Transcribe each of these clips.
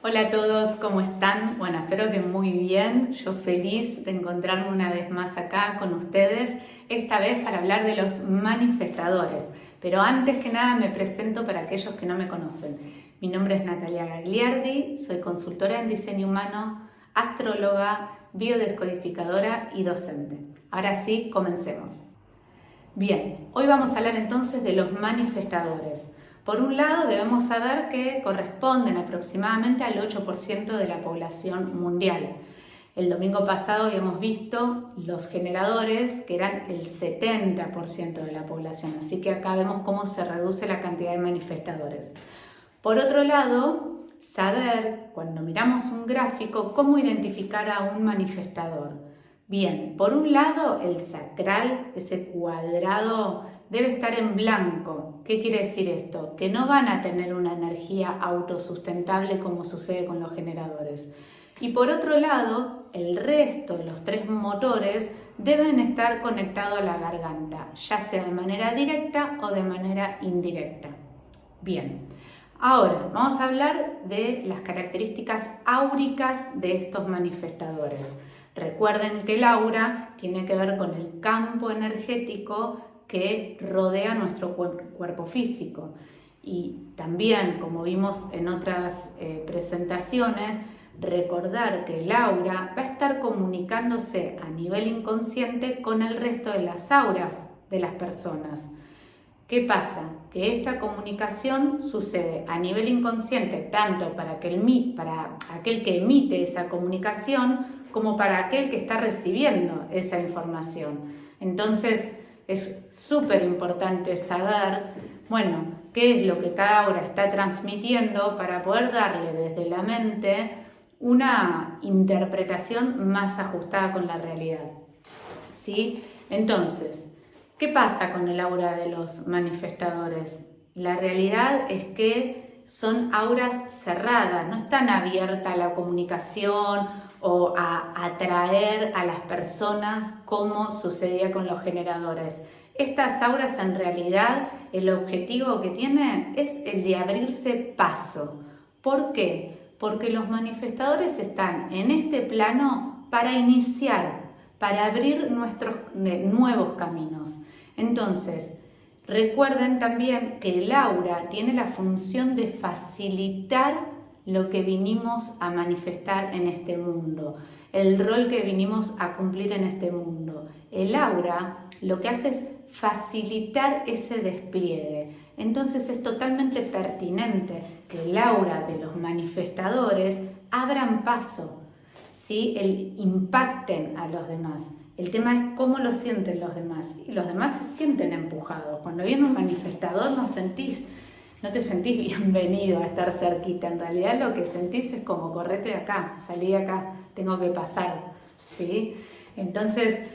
Hola a todos, ¿cómo están? Bueno, espero que muy bien. Yo feliz de encontrarme una vez más acá con ustedes, esta vez para hablar de los manifestadores. Pero antes que nada me presento para aquellos que no me conocen. Mi nombre es Natalia Gagliardi, soy consultora en diseño humano, astróloga, biodescodificadora y docente. Ahora sí, comencemos. Bien, hoy vamos a hablar entonces de los manifestadores. Por un lado, debemos saber que corresponden aproximadamente al 8% de la población mundial. El domingo pasado habíamos visto los generadores, que eran el 70% de la población, así que acá vemos cómo se reduce la cantidad de manifestadores. Por otro lado, saber, cuando miramos un gráfico, cómo identificar a un manifestador. Bien, por un lado, el sacral, ese cuadrado, debe estar en blanco. ¿Qué quiere decir esto? Que no van a tener una energía autosustentable como sucede con los generadores. Y por otro lado, el resto de los tres motores deben estar conectados a la garganta, ya sea de manera directa o de manera indirecta. Bien, ahora vamos a hablar de las características áuricas de estos manifestadores. Recuerden que el aura tiene que ver con el campo energético que rodea nuestro cuerpo físico. Y también, como vimos en otras presentaciones, recordar que el aura va a estar comunicándose a nivel inconsciente con el resto de las auras de las personas. ¿Qué pasa? Que esta comunicación sucede a nivel inconsciente tanto para aquel que emite esa comunicación como para aquel que está recibiendo esa información. Entonces es súper importante saber, qué es lo que cada aura está transmitiendo para poder darle desde la mente una interpretación más ajustada con la realidad. ¿Sí? Entonces, ¿qué pasa con el aura de los manifestadores? La realidad es que son auras cerradas, no están abiertas a la comunicación o a atraer a las personas como sucedía con los generadores. Estas auras en realidad el objetivo que tienen es el de abrirse paso. ¿Por qué? Porque los manifestadores están en este plano para iniciar, para abrir nuestros nuevos caminos. Entonces, recuerden también que el aura tiene la función de facilitar lo que vinimos a manifestar en este mundo, el rol que vinimos a cumplir en este mundo. El aura lo que hace es facilitar ese despliegue. Entonces es totalmente pertinente que el aura de los manifestadores abran paso, ¿sí? Impacten a los demás. El tema es cómo lo sienten los demás. Y los demás se sienten empujados. Cuando viene un manifestador no te sentís bienvenido a estar cerquita. En realidad lo que sentís es como correte de acá, salí de acá, tengo que pasar, ¿sí? Entonces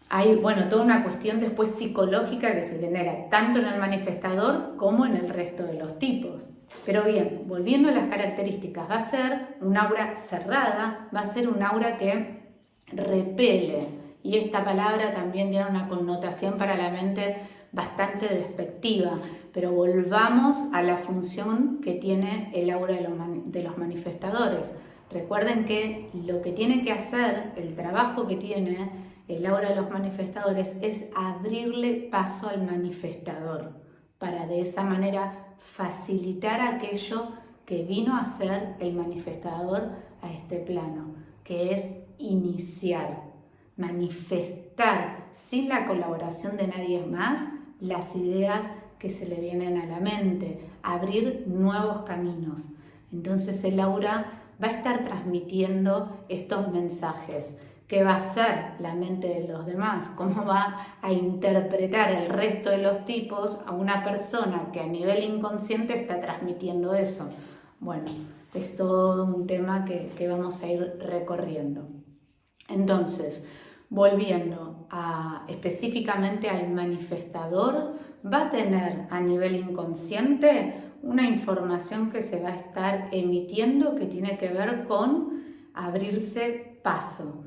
hay toda una cuestión después psicológica que se genera tanto en el manifestador como en el resto de los tipos. Pero bien, volviendo a las características, va a ser un aura cerrada, va a ser un aura que repele. Y esta palabra también tiene una connotación para la mente bastante despectiva, pero volvamos a la función que tiene el aura de los manifestadores. Recuerden que lo que tiene que hacer, el trabajo que tiene el aura de los manifestadores es abrirle paso al manifestador, para de esa manera facilitar aquello que vino a ser el manifestador a este plano, que es iniciar, manifestar sin la colaboración de nadie más las ideas que se le vienen a la mente, abrir nuevos caminos. Entonces el aura va a estar transmitiendo estos mensajes. ¿Qué va a hacer la mente de los demás? ¿Cómo va a interpretar el resto de los tipos a una persona que a nivel inconsciente está transmitiendo eso? Bueno, es todo un tema que vamos a ir recorriendo. Entonces, volviendo específicamente al manifestador, va a tener a nivel inconsciente una información que se va a estar emitiendo que tiene que ver con abrirse paso.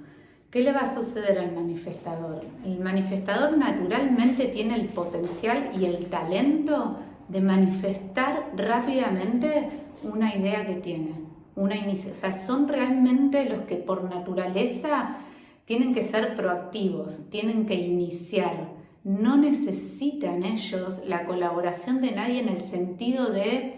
¿Qué le va a suceder al manifestador? El manifestador naturalmente tiene el potencial y el talento de manifestar rápidamente una idea que tiene, una iniciativa, o sea, son realmente los que por naturaleza tienen que ser proactivos, tienen que iniciar. No necesitan ellos la colaboración de nadie en el sentido de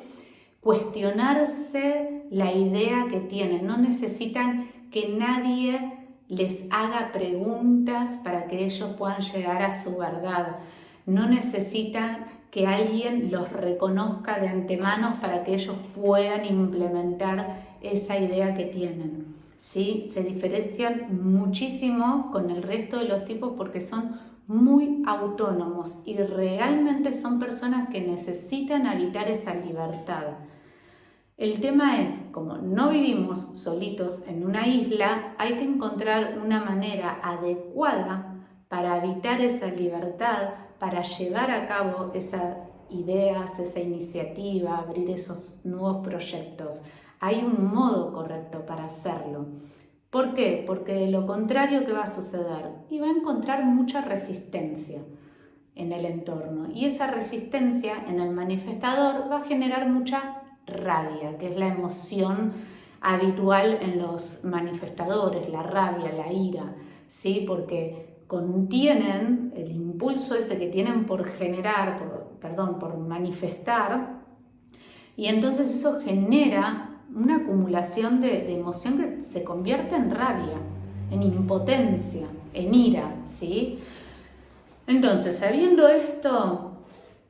cuestionarse la idea que tienen, no necesitan que nadie les haga preguntas para que ellos puedan llegar a su verdad, no necesitan que alguien los reconozca de antemano para que ellos puedan implementar esa idea que tienen. ¿Sí? Se diferencian muchísimo con el resto de los tipos porque son muy autónomos y realmente son personas que necesitan habitar esa libertad. El tema es, como no vivimos solitos en una isla, hay que encontrar una manera adecuada para habitar esa libertad, para llevar a cabo esas ideas, esa iniciativa, abrir esos nuevos proyectos. Hay un modo correcto para hacerlo. ¿Por qué? Porque de lo contrario, ¿qué va a suceder? Y va a encontrar mucha resistencia en el entorno. Y esa resistencia en el manifestador va a generar mucha rabia, que es la emoción habitual en los manifestadores, la rabia, la ira, ¿sí? Porque contienen el impulso ese que tienen por por manifestar, y entonces eso genera una acumulación de emoción que se convierte en rabia, en impotencia, en ira, ¿sí? Entonces, sabiendo esto,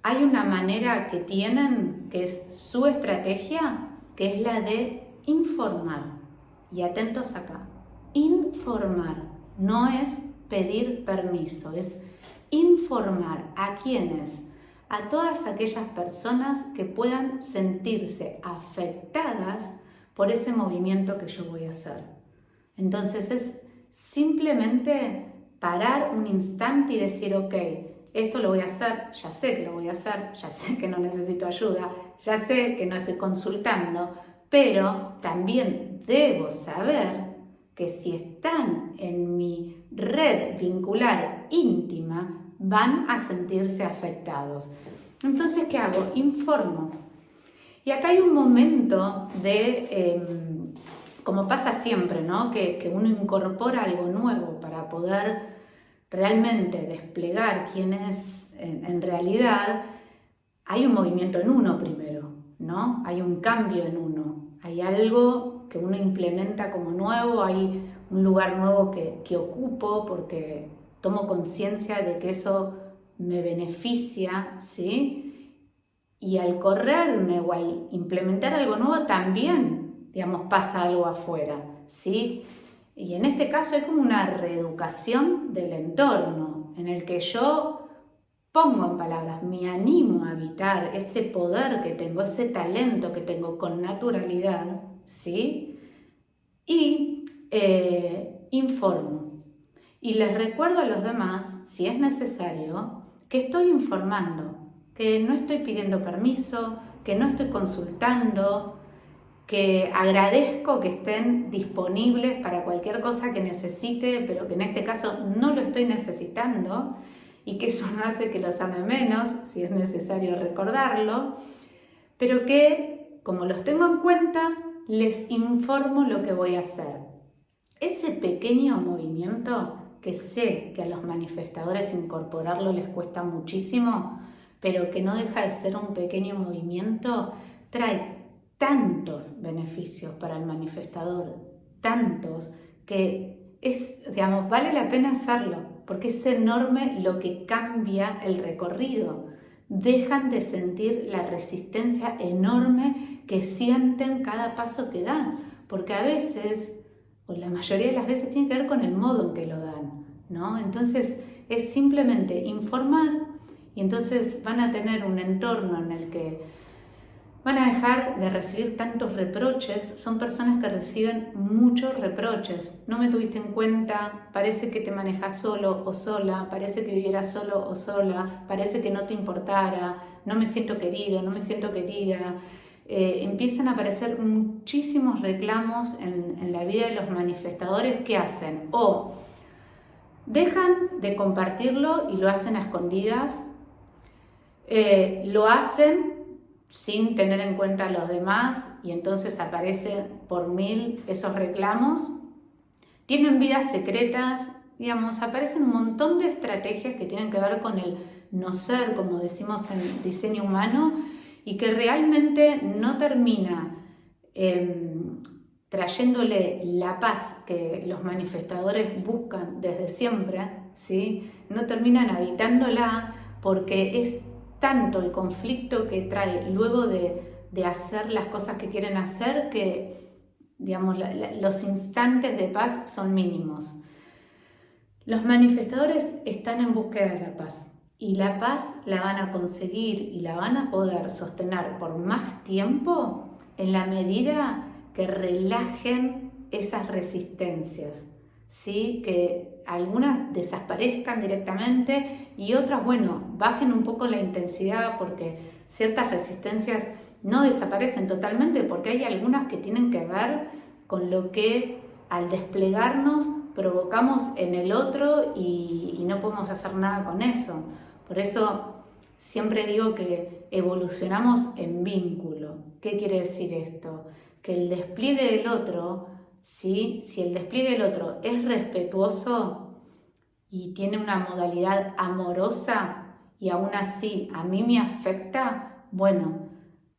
hay una manera que tienen, que es su estrategia, que es la de informar. Y atentos acá, informar no es pedir permiso, es informar a quienes, a todas aquellas personas que puedan sentirse afectadas por ese movimiento que yo voy a hacer. Entonces es simplemente parar un instante y decir, ok, esto lo voy a hacer, ya sé que lo voy a hacer, ya sé que no necesito ayuda, ya sé que no estoy consultando, pero también debo saber que si están en mi red vincular íntima, van a sentirse afectados. Entonces, ¿qué hago? Informo. Y acá hay un momento de, como pasa siempre, ¿no? Que uno incorpora algo nuevo para poder realmente desplegar quién es en realidad. Hay un movimiento en uno primero, ¿no? Hay un cambio en uno. Hay algo que uno implementa como nuevo, hay un lugar nuevo que ocupo porque tomo conciencia de que eso me beneficia, ¿sí? Y al correrme o al implementar algo nuevo también, digamos, pasa algo afuera, ¿sí? Y en este caso es como una reeducación del entorno, en el que yo pongo en palabras, me animo a habitar ese poder que tengo, ese talento que tengo con naturalidad, ¿sí? Y informo. Y les recuerdo a los demás, si es necesario, que estoy informando, que no estoy pidiendo permiso, que no estoy consultando, que agradezco que estén disponibles para cualquier cosa que necesite, pero que en este caso no lo estoy necesitando, y que eso no hace que los ame menos, si es necesario recordarlo, pero que, como los tengo en cuenta, les informo lo que voy a hacer. Ese pequeño movimiento, que sé que a los manifestadores incorporarlo les cuesta muchísimo, pero que no deja de ser un pequeño movimiento, trae tantos beneficios para el manifestador, tantos, que vale la pena hacerlo, porque es enorme lo que cambia el recorrido. Dejan de sentir la resistencia enorme que sienten cada paso que dan, porque a veces, o la mayoría de las veces, tiene que ver con el modo en que lo dan, ¿no? Entonces es simplemente informar, y entonces van a tener un entorno en el que van a dejar de recibir tantos reproches. Son personas que reciben muchos reproches. No me tuviste en cuenta, parece que te manejas solo o sola, parece que vivieras solo o sola, parece que no te importara, no me siento querido, no me siento querida. Empiezan a aparecer muchísimos reclamos en la vida de los manifestadores. ¿Qué hacen? O dejan de compartirlo y lo hacen a escondidas, lo hacen sin tener en cuenta a los demás, y entonces aparecen por mil esos reclamos. Tienen vidas secretas, digamos, aparecen un montón de estrategias que tienen que ver con el no ser, como decimos en diseño humano, y que realmente no termina trayéndole la paz que los manifestadores buscan desde siempre, ¿sí? No terminan habitándola, porque es tanto el conflicto que trae luego de hacer las cosas que quieren hacer, que, digamos, los instantes de paz son mínimos. Los manifestadores están en búsqueda de la paz, y la paz la van a conseguir y la van a poder sostener por más tiempo en la medida que relajen esas resistencias, ¿sí? Que algunas desaparezcan directamente y otras, bueno, bajen un poco la intensidad, porque ciertas resistencias no desaparecen totalmente, porque hay algunas que tienen que ver con lo que al desplegarnos provocamos en el otro y no podemos hacer nada con eso. Por eso siempre digo que evolucionamos en vínculo. ¿Qué quiere decir esto? Que el despliegue del otro, ¿sí? Si el despliegue del otro es respetuoso y tiene una modalidad amorosa y aún así a mí me afecta, bueno,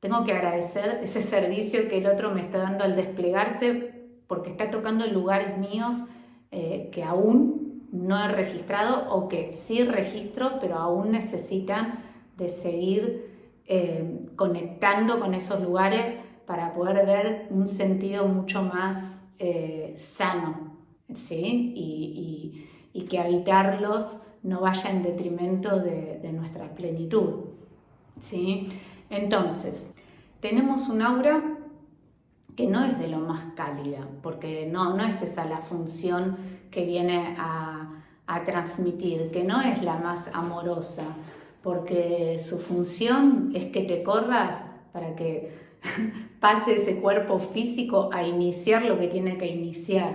tengo que agradecer ese servicio que el otro me está dando al desplegarse, porque está tocando lugares míos que aún no he registrado, o que sí registro, pero aún necesitan de seguir conectando con esos lugares para poder ver un sentido mucho más sano, ¿sí? Y que habitarlos no vaya en detrimento de nuestra plenitud, ¿sí? Entonces, tenemos un aura que no es de lo más cálida, porque no es esa la función que viene a transmitir, que no es la más amorosa, porque su función es que te corras para que pase ese cuerpo físico a iniciar lo que tiene que iniciar.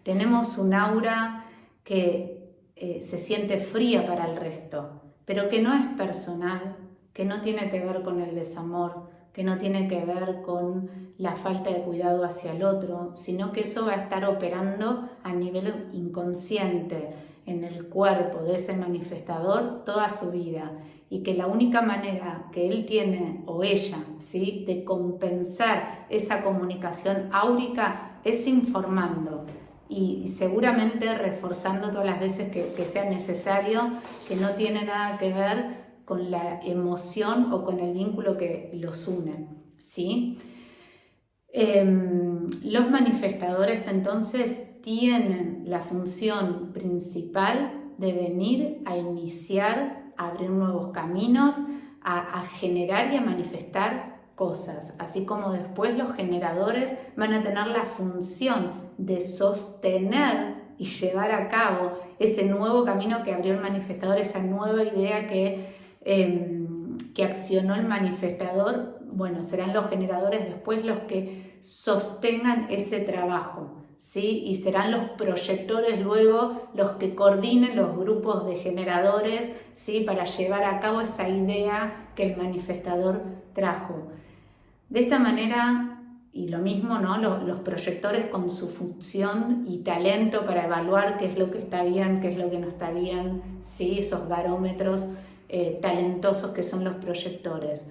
Tenemos un aura que se siente fría para el resto, pero que no es personal, que no tiene que ver con el desamor, que no tiene que ver con la falta de cuidado hacia el otro, sino que eso va a estar operando a nivel inconsciente en el cuerpo de ese manifestador toda su vida, y que la única manera que él tiene, o ella, ¿sí?, de compensar esa comunicación áurica es informando y seguramente reforzando todas las veces que sea necesario, que no tiene nada que ver con la emoción o con el vínculo que los une, ¿sí? Los manifestadores entonces tienen la función principal de venir a iniciar, a abrir nuevos caminos, a generar y a manifestar cosas, así como después los generadores van a tener la función de sostener y llevar a cabo ese nuevo camino que abrió el manifestador, esa nueva idea que accionó el manifestador. Bueno, serán los generadores después los que sostengan ese trabajo, ¿sí? Y serán los proyectores luego los que coordinen los grupos de generadores, ¿sí?, para llevar a cabo esa idea que el manifestador trajo. De esta manera, y lo mismo, ¿no?, los proyectores con su función y talento para evaluar qué es lo que está bien, qué es lo que no está bien, ¿sí?, esos barómetros talentosos que son los proyectores.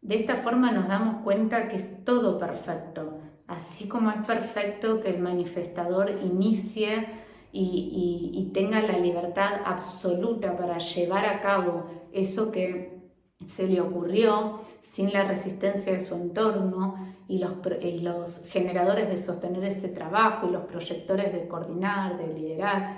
De esta forma nos damos cuenta que es todo perfecto, así como es perfecto que el manifestador inicie y tenga la libertad absoluta para llevar a cabo eso que se le ocurrió sin la resistencia de su entorno, y los generadores de sostener ese trabajo y los proyectores de coordinar, de liderar.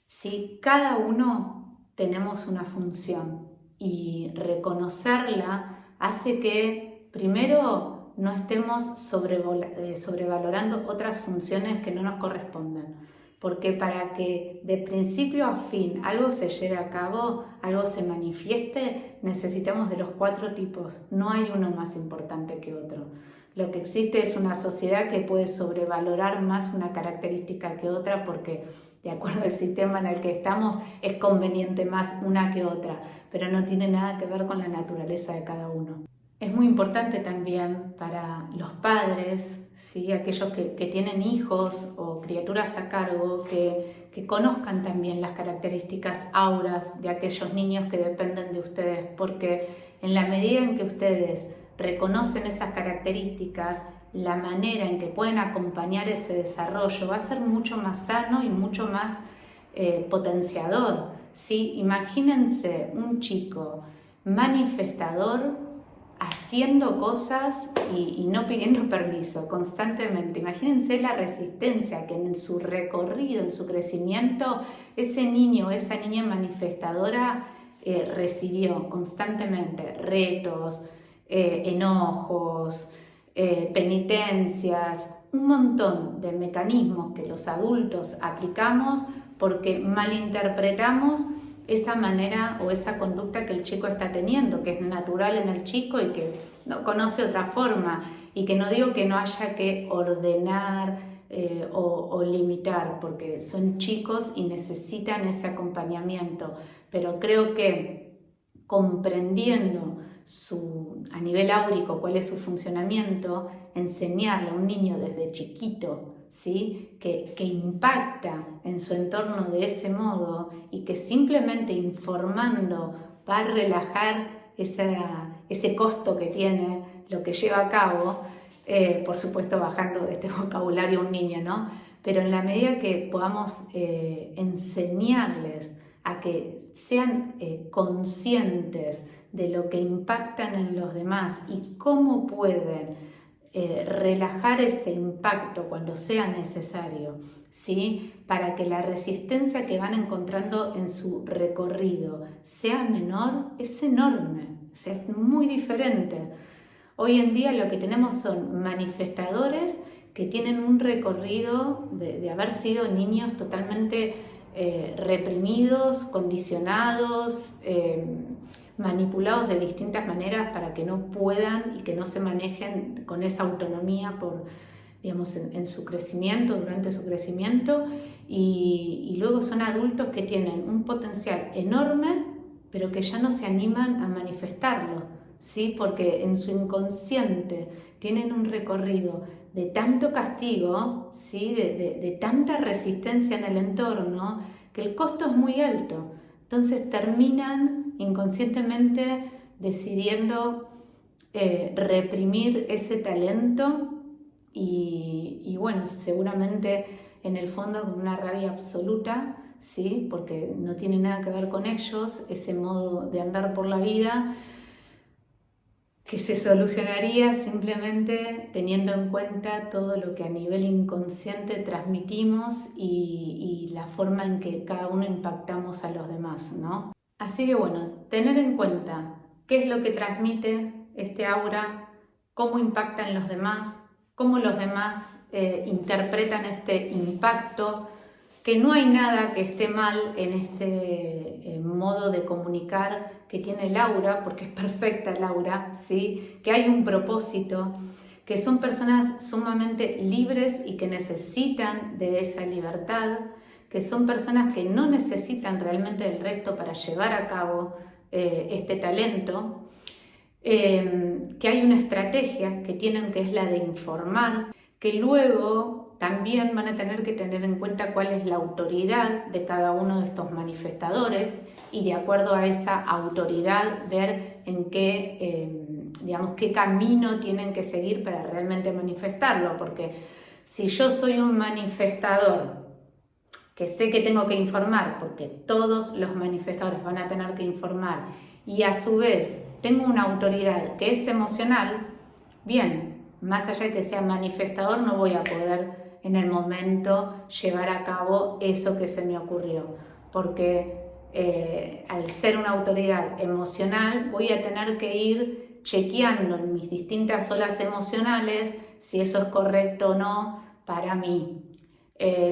Si cada uno tenemos una función, y reconocerla hace que primero no estemos sobrevalorando otras funciones que no nos corresponden, porque para que de principio a fin algo se lleve a cabo, algo se manifieste, necesitamos de los 4 tipos, no hay uno más importante que otro. Lo que existe es una sociedad que puede sobrevalorar más una característica que otra, porque de acuerdo al sistema en el que estamos es conveniente más una que otra, pero no tiene nada que ver con la naturaleza de cada uno. Es muy importante también para los padres, ¿sí? Aquellos que tienen hijos o criaturas a cargo, que conozcan también las características auras de aquellos niños que dependen de ustedes, porque en la medida en que ustedes reconocen esas características, la manera en que pueden acompañar ese desarrollo va a ser mucho más sano y mucho más potenciador, ¿sí? Imagínense un chico manifestador haciendo cosas y no pidiendo permiso constantemente. Imagínense la resistencia que en su recorrido, en su crecimiento, ese niño o esa niña manifestadora recibió constantemente retos, enojos, penitencias, un montón de mecanismos que los adultos aplicamos porque malinterpretamos esa manera o esa conducta que el chico está teniendo, que es natural en el chico y que no conoce otra forma, y que no digo que no haya que ordenar o limitar, porque son chicos y necesitan ese acompañamiento, pero creo que comprendiendo a nivel áurico cuál es su funcionamiento, enseñarle a un niño desde chiquito, ¿sí? que impacta en su entorno de ese modo y que simplemente informando va a relajar ese costo que tiene lo que lleva a cabo, por supuesto bajando este vocabulario a un niño, ¿no? Pero en la medida que podamos enseñarles a que sean conscientes de lo que impactan en los demás y cómo pueden relajar ese impacto cuando sea necesario, ¿sí? Para que la resistencia que van encontrando en su recorrido sea menor, es enorme, o sea, es muy diferente. Hoy en día lo que tenemos son manifestadores que tienen un recorrido de haber sido niños totalmente reprimidos, condicionados, manipulados de distintas maneras para que no puedan y que no se manejen con esa autonomía digamos, en su crecimiento, durante su crecimiento, y luego son adultos que tienen un potencial enorme, pero que ya no se animan a manifestarlo, ¿sí? Porque en su inconsciente tienen un recorrido de tanto castigo, ¿sí? de tanta resistencia en el entorno, que el costo es muy alto. Entonces terminan inconscientemente decidiendo reprimir ese talento y bueno, seguramente en el fondo con una rabia absoluta, ¿sí? Porque no tiene nada que ver con ellos, ese modo de andar por la vida que se solucionaría simplemente teniendo en cuenta todo lo que a nivel inconsciente transmitimos y la forma en que cada uno impactamos a los demás, ¿no? Así que bueno, tener en cuenta qué es lo que transmite este aura, cómo impacta en los demás, cómo los demás interpretan este impacto, que no hay nada que esté mal en este modo de comunicar que tiene el aura, porque es perfecta el aura, ¿sí? Que hay un propósito, que son personas sumamente libres y que necesitan de esa libertad, que son personas que no necesitan realmente del resto para llevar a cabo este talento, que hay una estrategia que tienen, que es la de informar, que luego también van a tener que tener en cuenta cuál es la autoridad de cada uno de estos manifestadores y de acuerdo a esa autoridad ver en qué camino tienen que seguir para realmente manifestarlo, porque si yo soy un manifestador que sé que tengo que informar, porque todos los manifestadores van a tener que informar, y a su vez tengo una autoridad que es emocional, bien, más allá de que sea manifestador, no voy a poder en el momento llevar a cabo eso que se me ocurrió, porque al ser una autoridad emocional voy a tener que ir chequeando en mis distintas olas emocionales si eso es correcto o no para mí.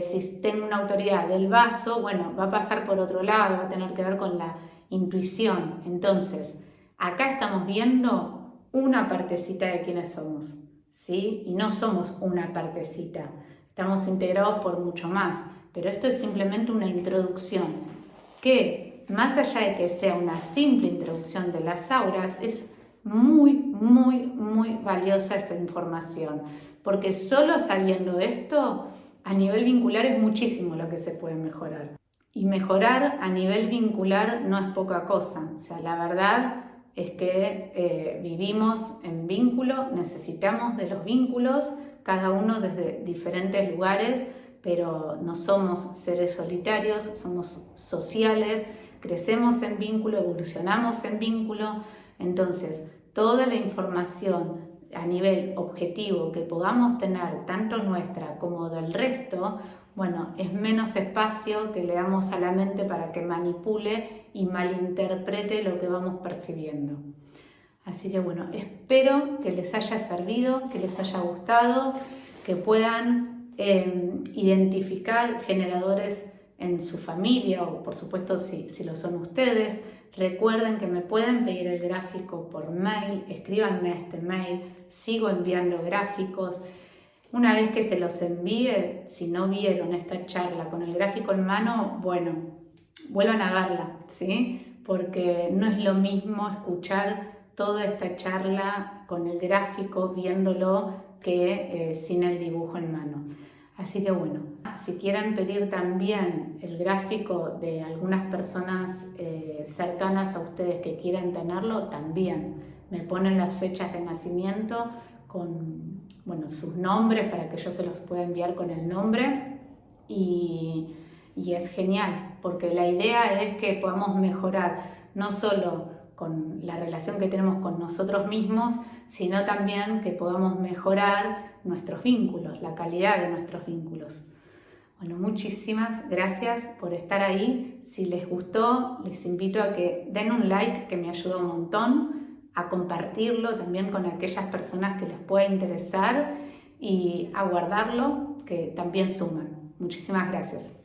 Si tengo una autoridad del vaso, bueno, va a pasar por otro lado, va a tener que ver con la intuición. Entonces, acá estamos viendo una partecita de quiénes somos, ¿sí? Y no somos una partecita, estamos integrados por mucho más, pero esto es simplemente una introducción que, más allá de que sea una simple introducción de las auras, es muy valiosa esta información, porque solo sabiendo esto, a nivel vincular es muchísimo lo que se puede mejorar. Y mejorar a nivel vincular no es poca cosa, o sea, la verdad es que vivimos en vínculo, necesitamos de los vínculos, cada uno desde diferentes lugares, pero no somos seres solitarios, somos sociales, crecemos en vínculo, evolucionamos en vínculo. Entonces, toda la información a nivel objetivo que podamos tener, tanto nuestra como del resto, bueno, es menos espacio que le damos a la mente para que manipule y malinterprete lo que vamos percibiendo. Así que bueno, espero que les haya servido, que les haya gustado, que puedan identificar generadores en su familia o por supuesto si lo son ustedes. Recuerden que me pueden pedir el gráfico por mail, escríbanme a este mail, sigo enviando gráficos. Una vez que se los envíe, si no vieron esta charla con el gráfico en mano, bueno, vuelvan a verla, ¿sí? Porque no es lo mismo escuchar toda esta charla con el gráfico, viéndolo, que sin el dibujo en mano. Así que bueno, si quieren pedir también el gráfico de algunas personas cercanas a ustedes que quieran tenerlo, también me ponen las fechas de nacimiento con sus nombres para que yo se los pueda enviar con el nombre y es genial porque la idea es que podamos mejorar no solo con la relación que tenemos con nosotros mismos, sino también que podamos mejorar nuestros vínculos, la calidad de nuestros vínculos. Bueno, muchísimas gracias por estar ahí. Si les gustó, les invito a que den un like, que me ayuda un montón, a compartirlo también con aquellas personas que les pueda interesar y a guardarlo, que también suman. Muchísimas gracias.